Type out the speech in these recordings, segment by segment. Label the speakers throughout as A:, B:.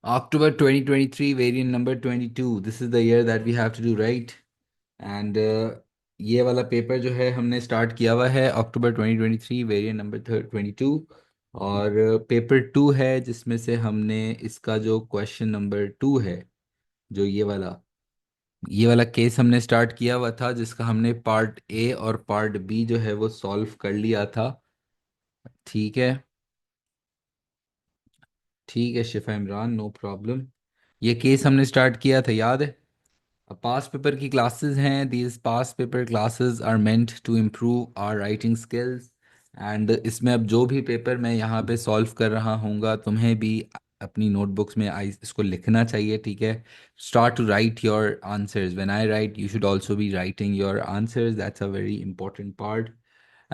A: October 2023, variant number 22. This is the year that we have to do, right? And ये वाला paper जो है हमने स्टार्ट किया हुआ है अक्टूबर 2023, वेरिएंट नंबर 22। और पेपर 2 है जिसमें से हमने इसका जो क्वेश्चन नंबर 2 है, जो ये वाला केस हमने स्टार्ट किया हुआ था, जिसका हमने पार्ट ए और पार्ट बी जो है वो सॉल्व कर लिया था। ठीक है। ठीक है शिफा इमरान, नो प्रॉब्लम। ये केस हमने स्टार्ट किया था, याद है? पास पेपर की क्लासेस हैं। These past paper classes are meant to improve our writing skills. And इसमें अब जो भी पेपर मैं यहाँ पे सॉल्व कर रहा हूँगा, तुम्हें भी अपनी नोटबुक्स में आई इसको लिखना चाहिए, ठीक है? Start to write your answers. When I write you should also be writing your answers, that's a very important part.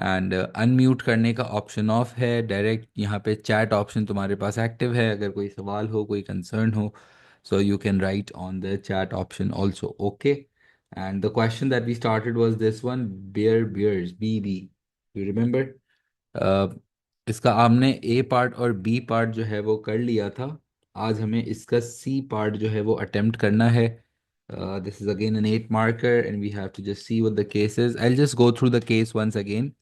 A: And unmute करने का ऑप्शन ऑफ है, डायरेक्ट यहाँ पे चैट ऑप्शन तुम्हारे पास एक्टिव है। अगर कोई सवाल हो, कोई कंसर्न हो, so you can write on the chat option also. Okay. And the question that we started was this one: bear bears, BB, you remember? uh, इसका हमने ए पार्ट और बी पार्ट जो है वो कर लिया था। आज हमें इसका सी पार्ट जो है वो अटेम्प्ट करना है। This is again an 8 marker and we have to just see what the case is. I'll just go through the case once again.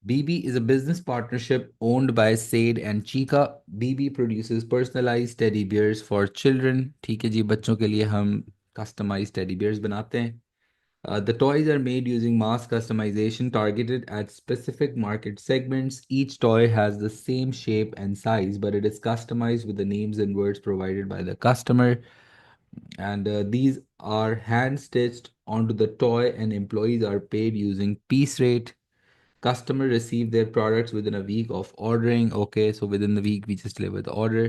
A: BB is a business partnership owned by Said and Chica. BB produces personalized teddy bears for children. ठीक है जी, बच्चों के लिए हम customized teddy bears बनाते हैं. The toys are made using mass customization targeted at specific market segments. Each toy has the same shape and size, but it is customized with the names and words provided by the customer. And these are hand stitched onto the toy, and employees are paid using piece rate. Customer receive their products within a week of ordering. Okay, so within the week we just deliver the order.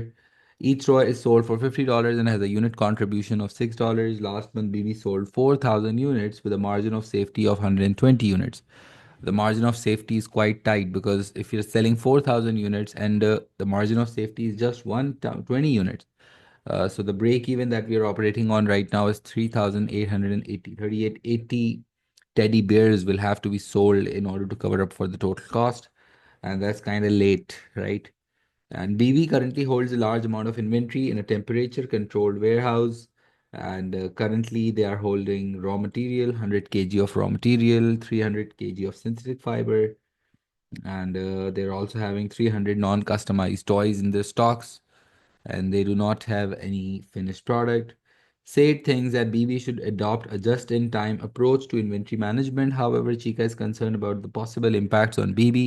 A: Each toy is sold for $50 and has a unit contribution of $6. Last month BB sold 4,000 units with a margin of safety of 120 units. The margin of safety is quite tight, because if you're selling 4,000 units and the margin of safety is just 120 units, so the break even that we are operating on right now is 3,880. 3,880 teddy bears will have to be sold in order to cover up for the total cost. And that's kind of late, right? And BV currently holds a large amount of inventory in a temperature controlled warehouse. And currently they are holding raw material, 100 kg of raw material, 300 kg of synthetic fiber. And they're also having 300 non customized toys in their stocks, and they do not have any finished product. Said thinks that BB should adopt a just in time approach to inventory management. However, Chica is concerned about the possible impacts on BB.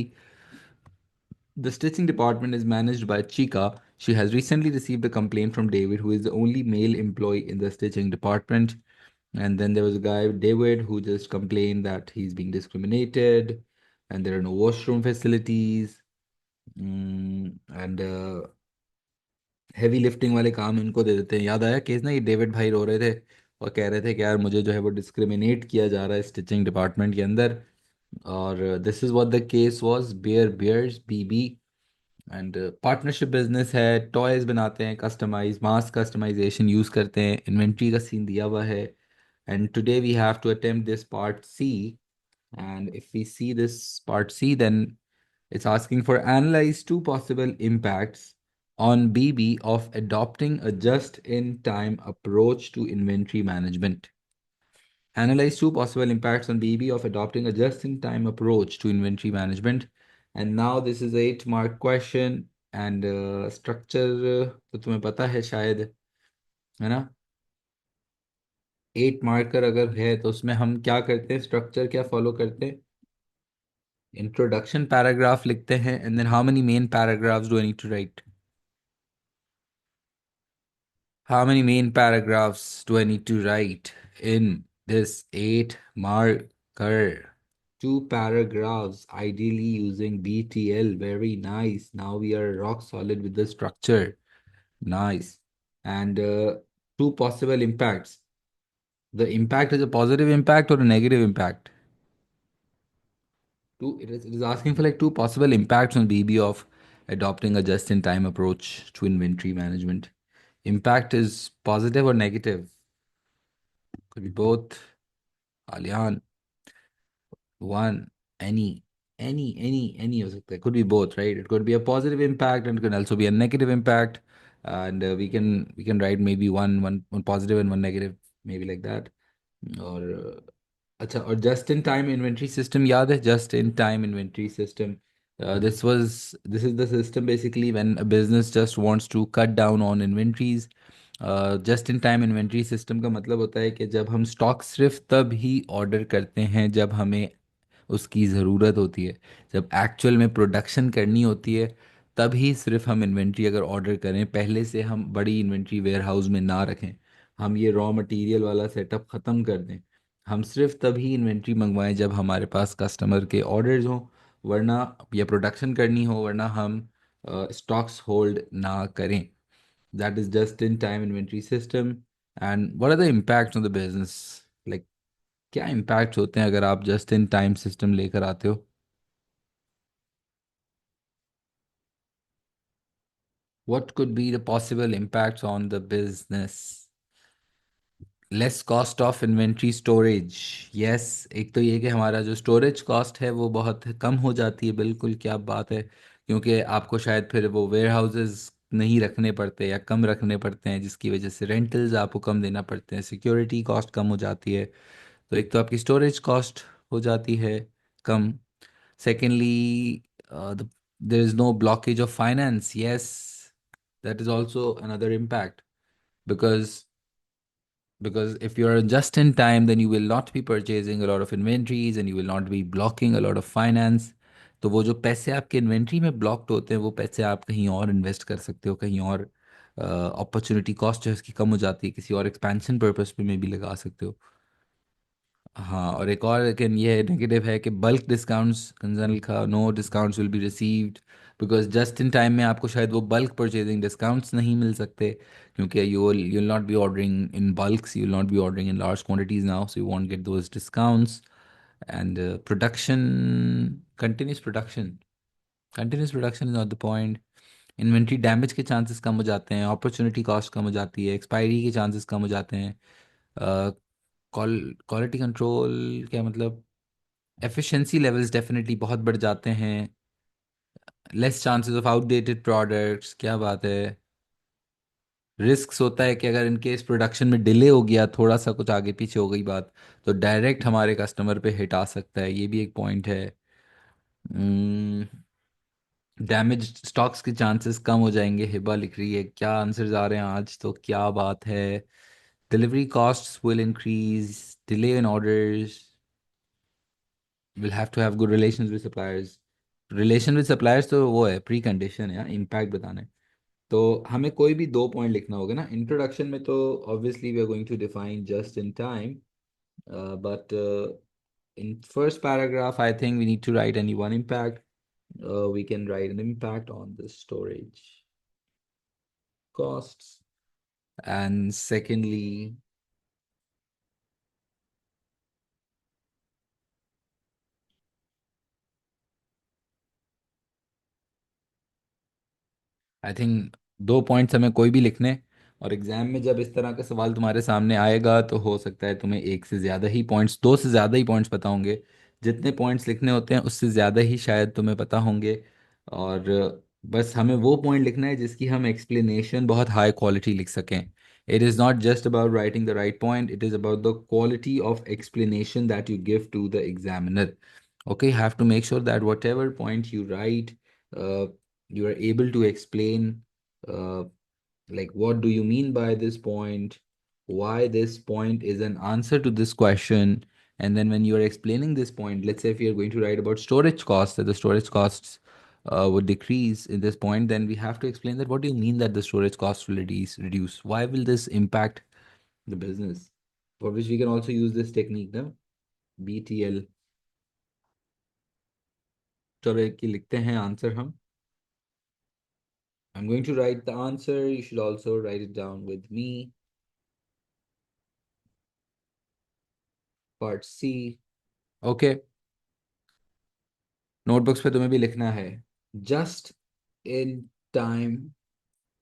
A: The stitching department is managed by Chica. She has recently received a complaint from David, who is the only male employee in the stitching department. And then there was a guy, David, who just complained that he's being discriminated and there are no washroom facilities. And heavy lifting वाले काम इनको दे देते हैं। याद आया case ना, ये David भाई रो रहे थे और कह रहे थे कि यार मुझे जो है वो डिस्क्रिमिनेट किया जा रहा है स्टिचिंग डिपार्टमेंट के अंदर। और this is what the case was, bear bears BB. And partnership business है, टॉयज बनाते हैं, कस्टमाइज मास कस्टमाइजेशन यूज़ करते हैं, इन्वेंट्री का सीन दिया हुआ है। And today we have to attempt this part C. And if we see this part C, then it's asking for analyze two possible impacts on BB of adopting a just-in-time approach to inventory management. Analyze two possible impacts on BB of adopting a just-in-time approach to inventory management. And now this is 8 mark question, and structure तो तुम्हें पता है शायद, है ना? 8 marker अगर है तो उसमें हम क्या करते हैं, स्ट्रक्चर क्या फॉलो करते हैं? इंट्रोडक्शन पैराग्राफ लिखते हैं, and then how many main paragraphs do I need to write? How many main paragraphs do I need to write in this 8 marker? Two paragraphs, ideally using BTL. Very nice. Now we are rock solid with the structure. Nice. And two possible impacts. The impact is a positive impact or a negative impact? It is asking for like two possible impacts on BB of adopting a just-in-time approach to inventory management. Impact is positive or negative? Could be both. Alian, one, any. any हो सकता है, could be both, right? It could be a positive impact and it can also be a negative impact. And we can write maybe one positive and one negative, maybe like that. और अच्छा, और just in time inventory system याद है? Just in time inventory system, this is the system basically when a business just wants to cut down on inventories. Just in time inventory system का मतलब होता है कि जब हम स्टॉक सिर्फ तब ही ऑर्डर करते हैं जब हमें उसकी ज़रूरत होती है, जब एक्चुअल में प्रोडक्शन करनी होती है, तभी सिर्फ हम इन्वेंट्री अगर ऑर्डर करें, पहले से हम बड़ी इन्वेंट्री वेयर हाउस में ना रखें, हम ये रॉ मटेरियल वाला सेटअप ख़त्म कर दें, हम सिर्फ तभी इन्वेंट्री मंगवाएं जब हमारे पास कस्टमर के ऑर्डर्स हों, वरना या प्रोडक्शन करनी हो, वरना हम स्टॉक्स होल्ड ना करें। That is just in time inventory system. And what are the impacts on the business? Like क्या इम्पैक्ट होते हैं अगर आप जस्ट इन टाइम सिस्टम लेकर आते हो? What could be the possible impacts on the business? Less cost of inventory storage. Yes, एक तो ये कि हमारा जो स्टोरेज कॉस्ट है वो बहुत कम हो जाती है, बिल्कुल क्या बात है, क्योंकि आपको शायद फिर वो वेयर हाउसेज नहीं रखने पड़ते या कम रखने पड़ते हैं, जिसकी वजह से रेंटल्स आपको कम देना पड़ते हैं, सिक्योरिटी कॉस्ट कम हो जाती है। तो एक तो आपकी स्टोरेज कॉस्ट हो जाती है कम। Secondly, there is no blockage of finance. Yes, that is also another impact, because if you're just in time, then you will not be purchasing a lot of inventories and you will not be blocking a lot of finance. तो वो जो पैसे आपके inventory में blocked होते हैं, वो पैसे आप कहीं और इन्वेस्ट कर सकते हो, कहीं और अपॉर्चुनिटी कॉस्ट जो है उसकी कम हो जाती है, किसी और एक्सपेंशन पर्पस पे में भी लगा सकते हो। हाँ, और एक और लेकिन ये नेगेटिव है कि बल्क डिस्काउंट्स, कंसर्न लिखा, no discounts will be received, because just in time में आपको शायद वो बल्क परचेजिंग डिस्काउंट्स नहीं मिल सकते, क्योंकि you will not be ordering in bulks, you will not be ordering in large quantities now, so you won't get those discounts. And production, continuous production continuous production is not the point. Inventory damage के chances कम हो जाते हैं, opportunity cost कम हो जाती है, expiry के chances कम हो जाते हैं, क्वालिटी कंट्रोल, क्या मतलब, एफिशिएंसी लेवल्स डेफिनेटली बहुत बढ़ जाते हैं, less chances of outdated products, क्या बात है। रिस्क होता है कि अगर इनकेस प्रोडक्शन में डिले हो गया, थोड़ा सा कुछ आगे पीछे हो गई बात, तो डायरेक्ट हमारे कस्टमर पे हिट आ सकता है, ये भी एक पॉइंट है। डैमेज स्टॉक्स के चांसेस कम हो जाएंगे। हिबा लिख रही है क्या आंसर्स आ रहे हैं आज, तो क्या बात है। Delivery costs will increase, delay in orders, will have to have good relations with suppliers. Relation with suppliers तो वो है प्री कंडीशन है इम्पैक्ट बताने। तो हमें कोई भी दो पॉइंट लिखना होगा ना इंट्रोडक्शन में, तो obviously we are going to define just in time, but in first paragraph I think we need to write any one impact. We can write an impact on the storage costs, and secondly, I think दो points हमें कोई भी लिखने, और exam में जब इस तरह का सवाल तुम्हारे सामने आएगा तो हो सकता है तुम्हें एक से ज़्यादा ही पॉइंट्स, दो से ज़्यादा ही पॉइंट्स पता होंगे। जितने पॉइंट्स लिखने होते हैं उससे ज़्यादा ही शायद तुम्हें पता होंगे। और बस हमें वो पॉइंट लिखना है जिसकी हम एक्सप्लेनेशन बहुत हाई क्वालिटी लिख सकें। It is not just about writing the right point, it is about the quality of explanation that you give to the examiner. Okay, you have to make sure that whatever point you write, uh, you are able to explain, uh, like what do you mean by this point, why this point is an answer to this question. And then when you are explaining this point, let's say if you're going to write about storage costs, that the storage costs would decrease in this point, then we have to explain that what do you mean that the storage costs will reduce, why will this impact the business, for which we can also use this technique, the BTL। चलो एक की लिखते हैं answer हम। I'm going to write the answer. You should also write it down with me. Part C. Okay. Notebooks पे तुम्हें भी लिखना है। Just in time,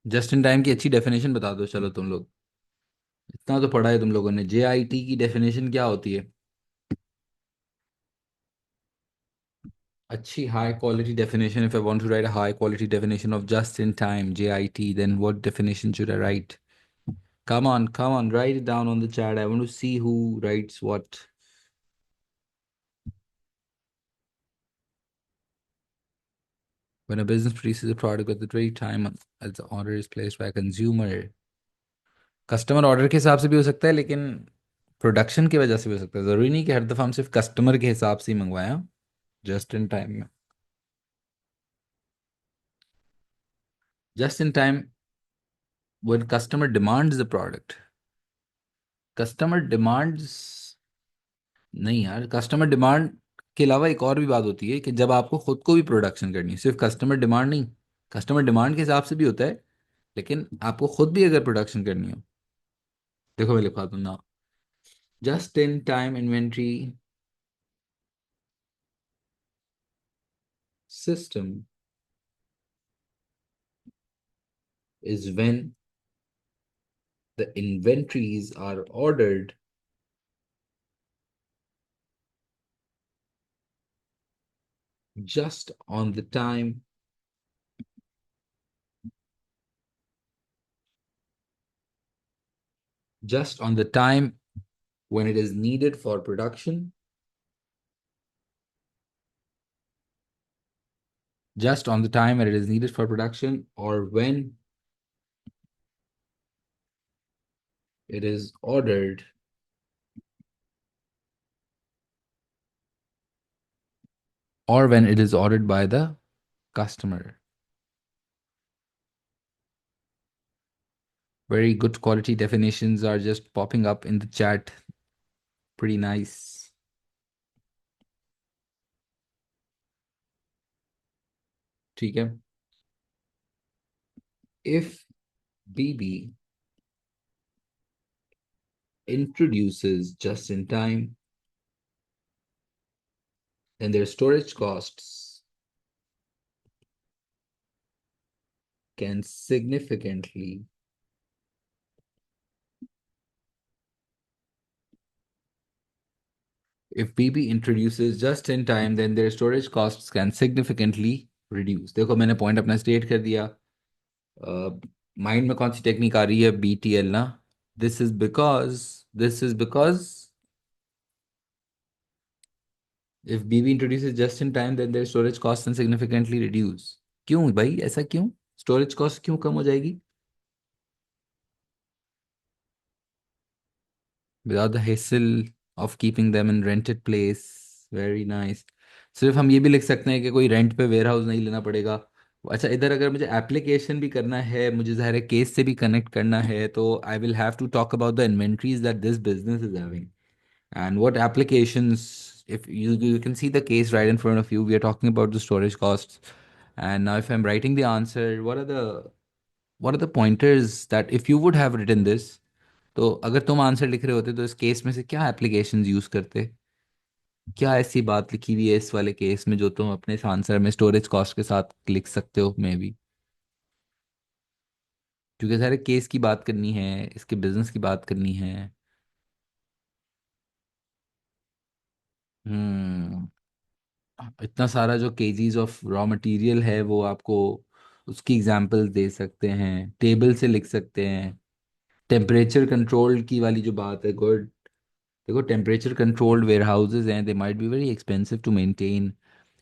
A: just in time की अच्छी डेफिनेशन बता दो चलो तुम लोग, इतना तो पढ़ा है तुम लोगों ने। JIT की डेफिनेशन क्या होती है? अच्छी high quality definition. If I want to write a high quality definition of just in time, JIT, then what definition should I write? Come on, write it down on the chat. I want to see who writes what. When a business produces a product at the very time as the order is placed by a consumer, customer order के हिसाब से भी हो सकता है, लेकिन production की वजह से भी हो सकता है। ज़रूरी नहीं कि हर दफ़ा हम सिर्फ कस्टमर के हिसाब से ही मंगवाएं, जस्ट इन टाइम में। Just in time when customer demands the product, customer demands, नहीं यार, कस्टमर डिमांड के अलावा एक और भी बात होती है कि जब आपको खुद को भी प्रोडक्शन करनी है, सिर्फ कस्टमर डिमांड नहीं। कस्टमर डिमांड के हिसाब से भी होता है, लेकिन आपको खुद भी अगर प्रोडक्शन करनी हो, देखो मैं लिखवा दूँ ना, just in time inventory system is when the inventories are ordered just on the time, just on the time when it is needed for production, just on the time when it is needed for production, or when it is ordered, or when it is ordered by the customer. Very good quality definitions are just popping up in the chat. Pretty nice. ठीक है. If BB introduces just in time, then their storage costs can significantly if BB introduces just in time, then their storage costs can significantly reduce. देखो मैंने point अपना state कर दिया। Mind में कौन सी technique आ रही है? BTL ना। This is because this is because if BB introduces just in time, then their storage costs can significantly reduce. क्यों भाई, ऐसा क्यों? स्टोरेज कॉस्ट क्यों कम हो जाएगी? without the hassle of keeping them in rented place. Very nice. सिर्फ हम ये भी लिख सकते हैं कि कोई रेंट पे वेयर हाउस नहीं लेना पड़ेगा। अच्छा, इधर अगर मुझे एप्लीकेशन भी करना है, मुझे ज़ाहिर है केस से भी कनेक्ट करना है, तो I will have to talk about the inventories that this business is having and what applications. if you can see the case right in front of you, we are talking about the storage costs, and now if I'm writing the answer, what are the pointers that if you would have written this, तो अगर तुम answer लिख रहे होते तो इस case में से क्या एप्लीकेशंस यूज करते? क्या ऐसी बात लिखी हुई है इस वाले केस में जो तुम अपने इस आंसर में स्टोरेज कॉस्ट के साथ लिख सकते हो मे बी? क्योंकि सारे केस की बात करनी है, इसके बिजनेस की बात करनी है। हम्म। इतना सारा जो केजीज ऑफ रॉ मटेरियल है वो आपको उसकी एग्जांपल्स दे सकते हैं, टेबल से लिख सकते हैं। टेम्परेचर कंट्रोल की वाली जो बात है, गुड। देखो टेम्परेचर कंट्रोल्ड वेयर हाउसेज हैं, they might be very expensive to maintain.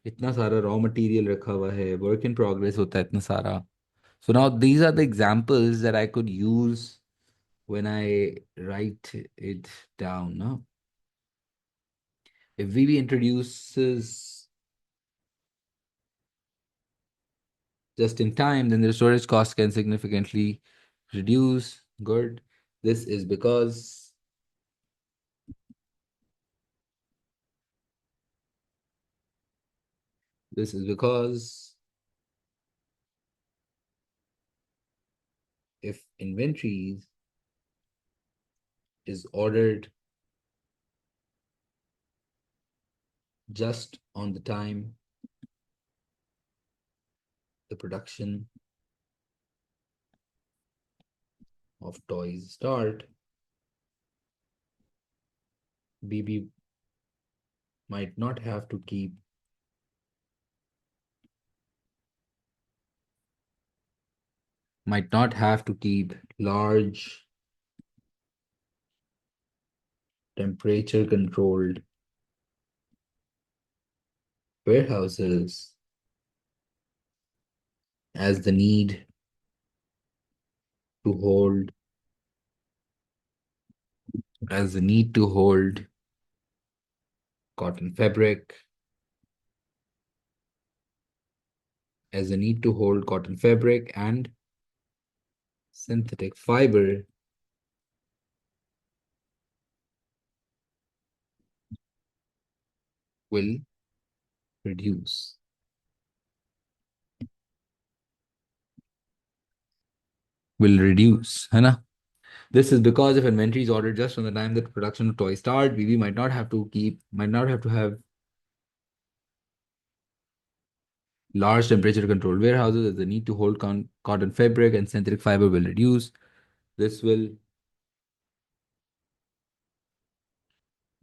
A: इतना सारा रॉ मटेरियल रखा हुआ है, वर्क इन प्रोग्रेस होता है इतना सारा। So now these are the examples that I could use when I write it down ना। If we introduces just in time, then the storage cost can significantly reduce. Good. This is because this is because if inventory is ordered just on the time the production of toys start, BB might not have to keep might not have to keep large temperature controlled warehouses as the need to hold as the need to hold cotton fabric as the need to hold cotton fabric and synthetic fiber will reduce है ना. This is because if inventory is ordered just from the time that production of toys start, BB might not have to have large temperature controlled warehouses as the need to hold cotton fabric and synthetic fiber will reduce. This will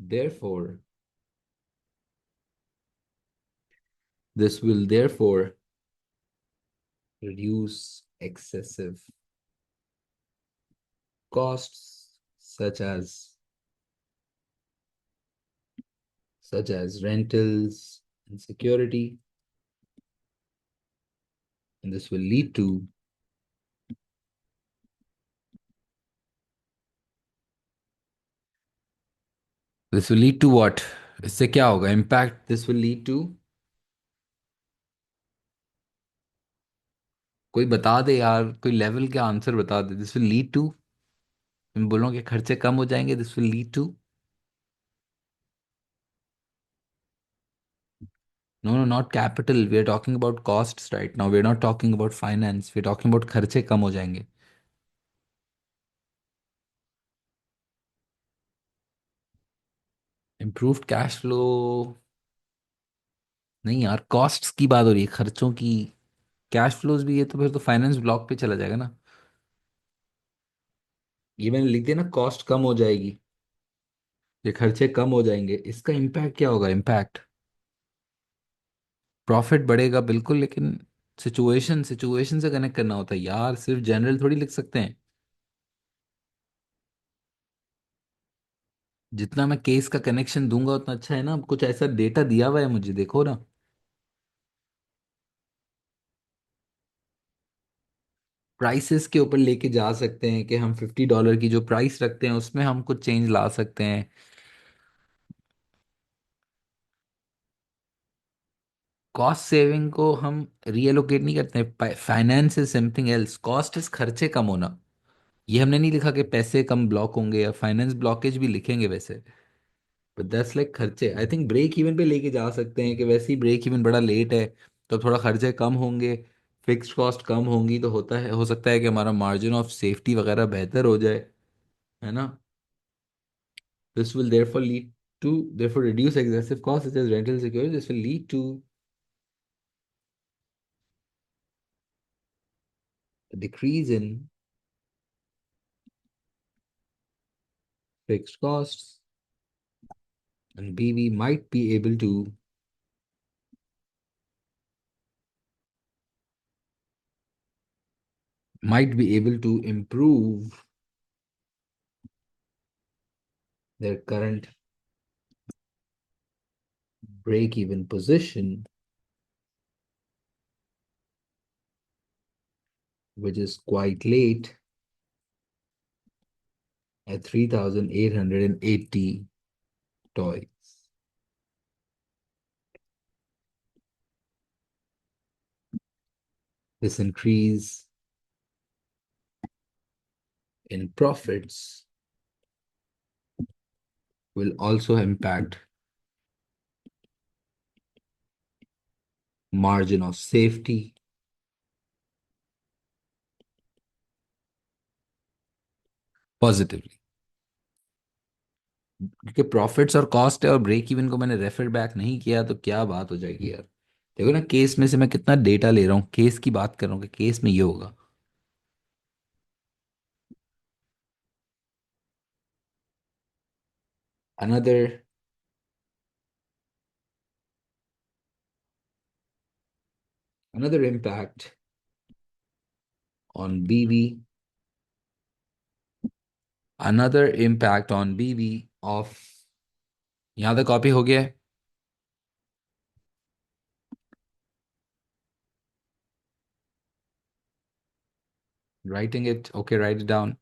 A: therefore this will therefore reduce excessive costs such as rentals and security, and this will lead to what? इससे क्या होगा impact? This will lead to, कोई बता दे यार, कोई level का answer बता दे. दिस विल लीड टू, मैं बोल रहा हूँ कि खर्चे कम हो जाएंगे. This will lead to, no no not capital, we are talking about costs right now, we are not talking about finance, we are talking about खर्चे कम हो जाएंगे. Improved cash flow. नहीं यार, कॉस्ट्स की बात हो रही है, खर्चों की. कैश फ्लोज भी है तो फिर तो फाइनेंस ब्लॉक पे चला जाएगा ना. ये मैंने लिख दिया ना, कॉस्ट कम हो जाएगी, ये खर्चे कम हो जाएंगे, इसका इम्पैक्ट क्या होगा? इम्पैक्ट प्रॉफिट बढ़ेगा बिल्कुल, लेकिन सिचुएशन सिचुएशन से कनेक्ट करना होता है यार, सिर्फ जनरल थोड़ी लिख सकते हैं. जितना मैं केस का कनेक्शन दूंगा उतना अच्छा है ना. अब कुछ ऐसा डेटा दिया हुआ है मुझे, देखो ना. प्राइसेस के ऊपर लेके जा सकते हैं कि हम $50 की जो प्राइस रखते हैं उसमें हम कुछ चेंज ला सकते हैं. कॉस्ट सेविंग को हम रीएलोकेट नहीं करते हैं. Finance is something else, cost is खर्चे कम होना. ये हमने नहीं लिखा कि पैसे कम ब्लॉक होंगे, या फाइनेंस ब्लॉकेज भी लिखेंगे वैसे, बट दैट्स लाइक खर्चे. आई थिंक ब्रेक इवन पे लेके जा सकते हैं कि वैसे ही ब्रेक इवन बड़ा लेट है तो थोड़ा खर्चे कम होंगे, फिक्स्ड कॉस्ट कम होंगी, तो होता है, हो सकता है कि हमारा मार्जिन ऑफ सेफ्टी वगैरह बेहतर हो जाए, है ना. This will therefore reduce excessive costs such as rental security. This will lead to a decrease in fixed costs, and BV might be able to improve their current break even position, which is quite late at 3,880 toys. This increase in profits will also impact margin of safety positively. क्योंकि profits और cost है और break even को मैंने refer back नहीं किया तो क्या बात हो जाएगी यार. देखो ना, केस में से मैं कितना डेटा ले रहा हूँ, केस की बात कर रहा हूँ कि केस में ये होगा. another another impact on BB. Another impact on BB of, यहाँ तक कॉपी हो गया है? Writing it? Okay, write it down.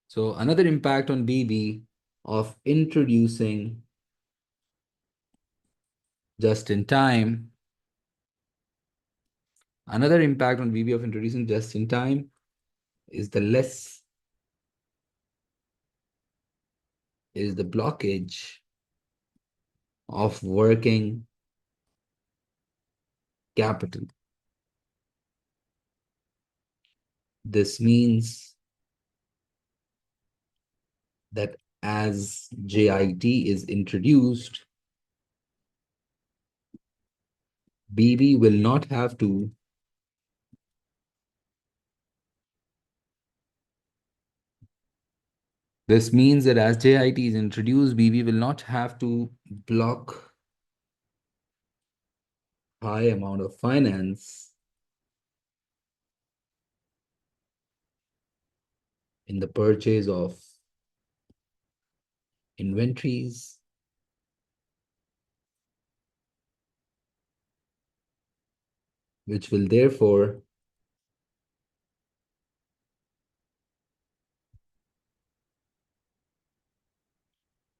A: So another impact on BB of introducing just in time. Another impact on BB of introducing just in time is the blockage of working capital. This means that as JIT is introduced, BB will not have to This means that as JIT is introduced, BB will not have to block high amount of finance in the purchase of inventories, which will therefore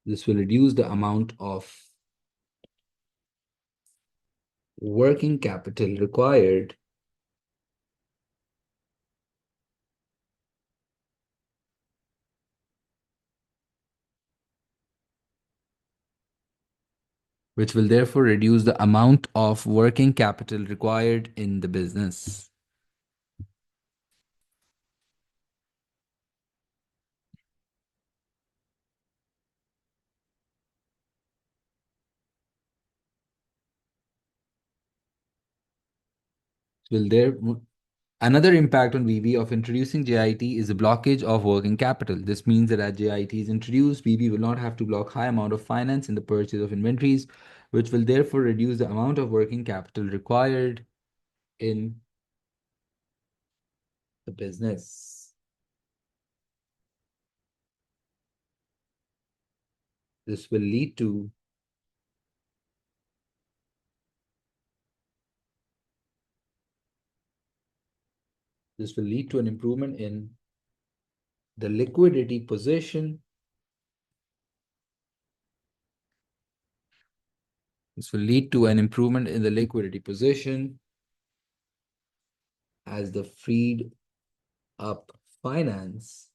A: this will reduce the amount of working capital required which will therefore reduce the amount of working capital required in the business. Will there Another impact on BB of introducing JIT is a blockage of working capital. This means that as JIT is introduced, BB will not have to block high amount of finance in the purchase of inventories, which will therefore reduce the amount of working capital required in the business. This will lead to an improvement in the liquidity position. This will lead to an improvement in the liquidity position as the freed up finance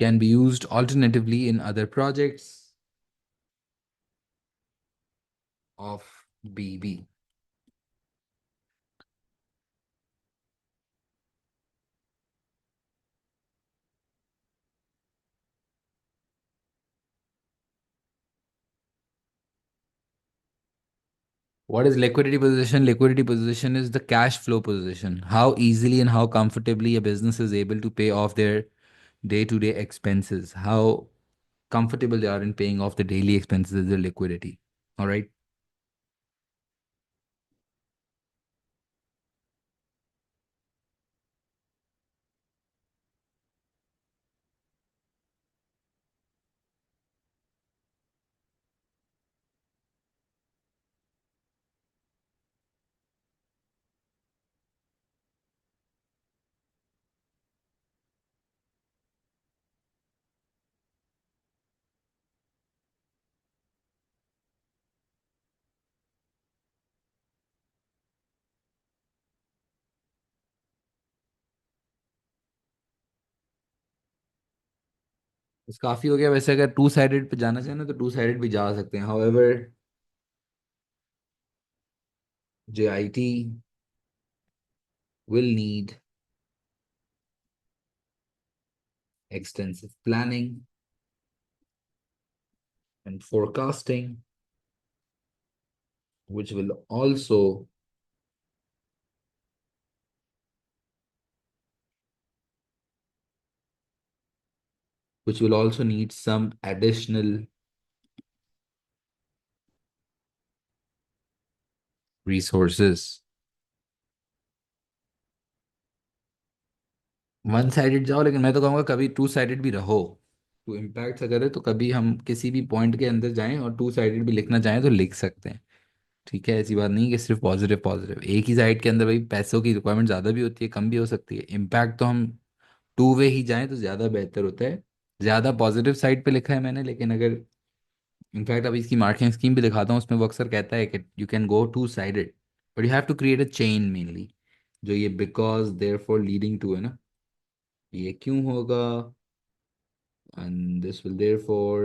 A: can be used alternatively in other projects of BB. What is liquidity position? Liquidity position is the cash flow position. How easily and how comfortably a business is able to pay off their day-to-day expenses. How comfortable they are in paying off the daily expenses is their liquidity. All right. बस काफी हो गया वैसे अगर two sided पे जाना चाहे ना तो टू साइडेड भी जा सकते हैं however JIT will need extensive planning and forecasting, which will also need some additional resources. One sided जाओ, लेकिन मैं तो कहूँगा कभी टू साइडेड भी रहो। टू इम्पैक्ट अगर है तो कभी हम किसी भी पॉइंट के अंदर जाएं और टू साइडेड भी लिखना चाहें तो लिख सकते हैं। ठीक है, ऐसी बात नहीं कि सिर्फ पॉजिटिव पॉजिटिव एक ही साइड के अंदर भाई पैसों की रिक्वायरमेंट ज़्यादा भी होती है, कम भी हो सकती है। इम्पैक्ट तो हम टू वे ही जाएं तो ज़्यादा बेहतर होता है। ज़्यादा पॉजिटिव साइड पे लिखा है मैंने, लेकिन अगर इनफैक्ट अभी इसकी मार्केटिंग स्कीम भी दिखाता हूँ, उसमें वो अक्सर कहता है कि you can go to sided but you have to create a chain mainly. जो ये because therefore leading to है ना, ये क्यों होगा, and this will therefore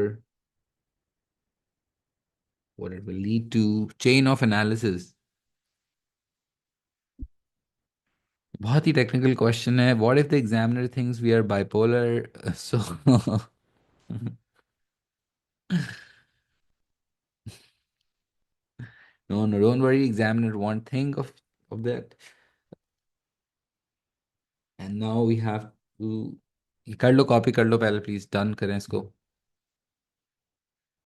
A: what it will lead to, chain of analysis. बहुत ही technical question है। What if the examiner thinks we are bipolar so no, don't worry, examiner won't think of that. And now we have to, कर लो, copy कर लो पहले, please done करें इसको।